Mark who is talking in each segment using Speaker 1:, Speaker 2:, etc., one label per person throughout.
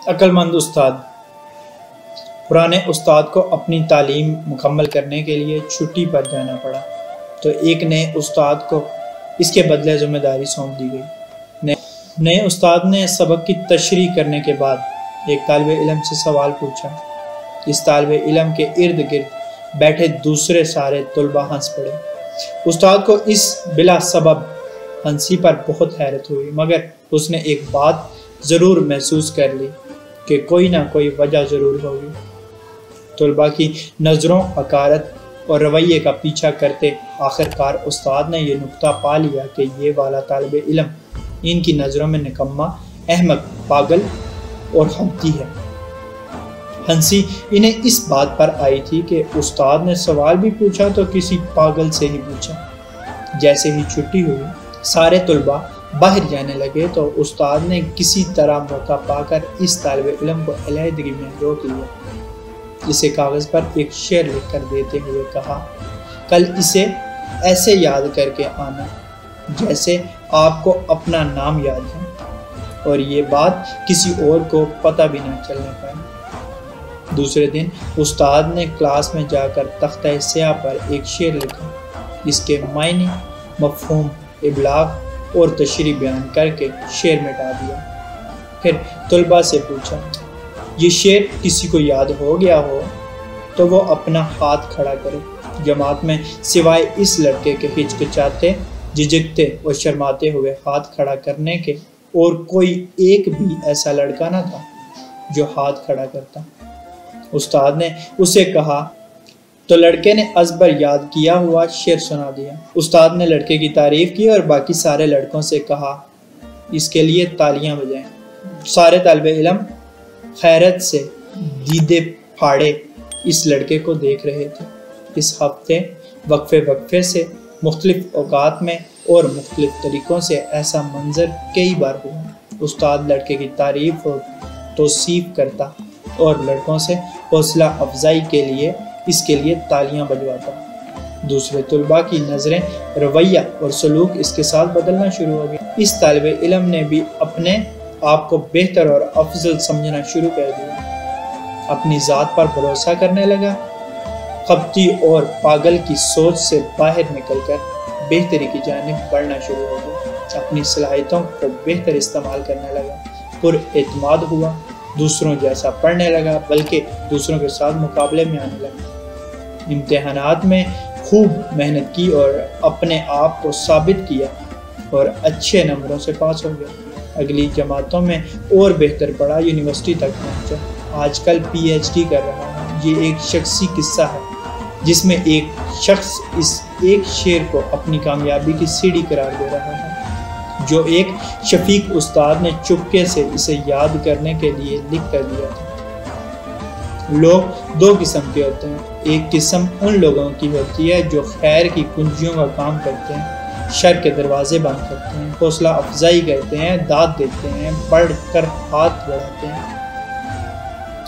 Speaker 1: عقل مند استاد۔ پرانے استاد کو اپنی تعلیم مکمل کرنے کے لیے چھٹی پر جانا پڑا تو ایک نئے استاد کو اس کے بدلے ذمہ داری سونپ دی گئی۔ نئے استاد نے سبق کی تشریح کرنے کے بعد ایک طالب علم سے سوال پوچھا۔ اس طالب علم کے ارد گرد بیٹھے دوسرے سارے طلباء ہنس پڑے۔ استاد کو اس بلا سبب ہنسی پر بہت حیرت ہوئی، مگر اس نے ایک بات ضرور محسوس کر لی کہ کوئی نہ کوئی وجہ ضرور ہوگی۔ طلباء کی نظروں، حقارت اور رویے کا پیچھا کرتے آخر کار استاد نے یہ نکتہ پا لیا کہ یہ والا طالب علم ان کی نظروں میں نکما، احمق، پاگل اور ہمتی ہے۔ ہنسی انہیں اس بات پر آئی تھی کہ استاد نے سوال بھی پوچھا تو کسی پاگل سے ہی پوچھا۔ جیسے ہی چھٹی ہوئی، سارے طلباء باہر جانے لگے تو استاد نے کسی طرح موقع پا کر اس طالب علم کو علیحدگی میں روک لیا۔ اسے کاغذ پر ایک شعر لکھ کر دیتے ہوئے کہا، کل اسے ایسے یاد کر کے آنا جیسے آپ کو اپنا نام یاد ہے، اور یہ بات کسی اور کو پتہ بھی نہ چلنے پائے۔ دوسرے دن استاد نے کلاس میں جا کر تختہ سیاہ پر ایک شعر لکھا، جس کے معنی، مفہوم، ابلاغ اور تشریح بیان کر کے شعر مٹا دیا۔ پھر طلباء سے پوچھا، یہ شعر کسی کو یاد ہو گیا ہو تو وہ اپنا ہاتھ کھڑا کرے۔ جماعت میں سوائے اس لڑکے کے ہچکچاتے، جھجکتے اور شرماتے ہوئے ہاتھ کھڑا کرنے کے اور کوئی ایک بھی ایسا لڑکا نہ تھا جو ہاتھ کھڑا کرتا۔ استاد نے اسے کہا تو لڑکے نے ازبر یاد کیا ہوا شعر سنا دیا۔ استاد نے لڑکے کی تعریف کی اور باقی سارے لڑکوں سے کہا، اس کے لیے تالیاں بجائیں۔ سارے طالب علم حیرت سے دیدے پھاڑے اس لڑکے کو دیکھ رہے تھے۔ اس ہفتے وقفے سے مختلف اوقات میں اور مختلف طریقوں سے ایسا منظر کئی بار ہوا۔ استاد لڑکے کی تعریف اور توصیف کرتا اور لڑکوں سے حوصلہ افزائی کے لیے اس کے لیے تالیاں بجواتا۔ دوسرے طلباء کی نظریں، رویہ اور سلوک اس کے ساتھ بدلنا شروع ہو گئے۔ اس طالب علم نے بھی اپنے آپ کو بہتر اور افضل سمجھنا شروع کر دیا۔ اپنی ذات پر بھروسہ کرنے لگا، خبتی اور پاگل کی سوچ سے باہر نکل کر بہتری کی جانب بڑھنا شروع ہو گیا۔ اپنی صلاحیتوں کو بہتر استعمال کرنے لگا، پر اعتماد ہوا، دوسروں جیسا پڑھنے لگا، بلکہ دوسروں کے ساتھ مقابلے میں آنے لگا۔ امتحانات میں خوب محنت کی اور اپنے آپ کو ثابت کیا اور اچھے نمبروں سے پاس ہو گیا۔ اگلی جماعتوں میں اور بہتر پڑھا، یونیورسٹی تک پہنچا۔ آج کل پی ایچ ڈی کر رہا ہے۔ یہ ایک شخصی قصہ ہے جس میں ایک شخص اس ایک شعر کو اپنی کامیابی کی سیڑھی قرار دے رہا ہے، جو ایک شفیق استاد نے چپکے سے اسے یاد کرنے کے لیے لکھ کر دیا تھا۔ لوگ دو قسم کے ہوتے ہیں۔ ایک قسم ان لوگوں کی ہوتی ہے جو خیر کی کنجیوں کا کام کرتے ہیں، شر کے دروازے بند کرتے ہیں، حوصلہ افزائی کرتے ہیں، داد دیتے ہیں، بڑھ کر ہاتھ بڑھاتے ہیں،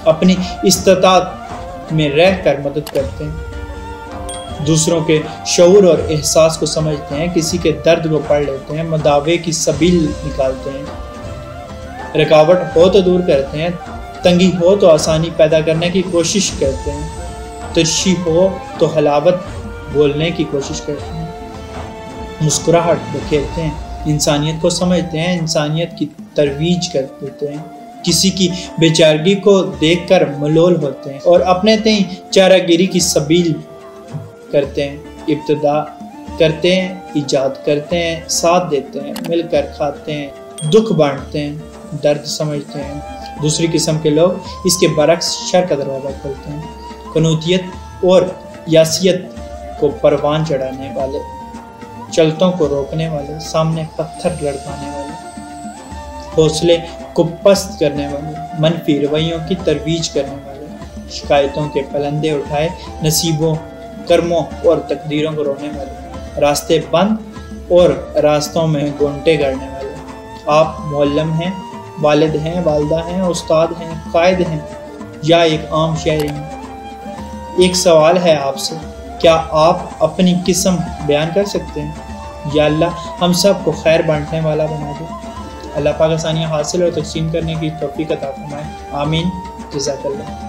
Speaker 1: اپنی استطاعت میں رہ کر مدد کرتے ہیں، دوسروں کے شعور اور احساس کو سمجھتے ہیں، کسی کے درد کو پڑھ لیتے ہیں، مداوے کی سبیل نکالتے ہیں، رکاوٹ ہو تو دور کرتے ہیں، تنگی ہو تو آسانی پیدا کرنے کی کوشش کرتے ہیں، ترشی ہو تو حلاوت بولنے کی کوشش کرتے ہیں، مسکراہٹ بکھیرتے ہیں، انسانیت کو سمجھتے ہیں، انسانیت کی ترویج کر دیتے ہیں، کسی کی بیچارگی کو دیکھ کر ملول ہوتے ہیں اور اپنے تئیں چارہ گیری کی سبیل کرتے ہیں، ابتدا کرتے ہیں، ایجاد کرتے ہیں، ساتھ دیتے ہیں، مل کر کھاتے ہیں، دکھ بانٹتے ہیں، درد سمجھتے ہیں۔ دوسری قسم کے لوگ اس کے برعکس شر کا دروازہ کھولتے ہیں، قنوتیت اور یاسیت کو پروان چڑھانے والے، چلتوں کو روکنے والے، سامنے پتھر لڑکانے والے، حوصلے کو پست کرنے والے، منفی رویوں کی ترویج کرنے والے، شکایتوں کے پلندے اٹھائے نصیبوں، کرموں اور تقدیروں کو رونے والے، راستے بند اور راستوں میں گونٹے گڑنے والے۔ آپ معلم ہیں، والد ہیں، والدہ ہیں، استاد ہیں، قائد ہیں یا ایک عام شہری ہیں۔ ایک سوال ہے آپ سے، کیا آپ اپنی قسم بیان کر سکتے ہیں؟ یا اللہ ہم سب کو خیر بانٹنے والا بنا دے۔ اللہ پاک آسانیاں حاصل اور تقسیم کرنے کی توفیق عطا فرمائے، آمین، جزاک اللہ۔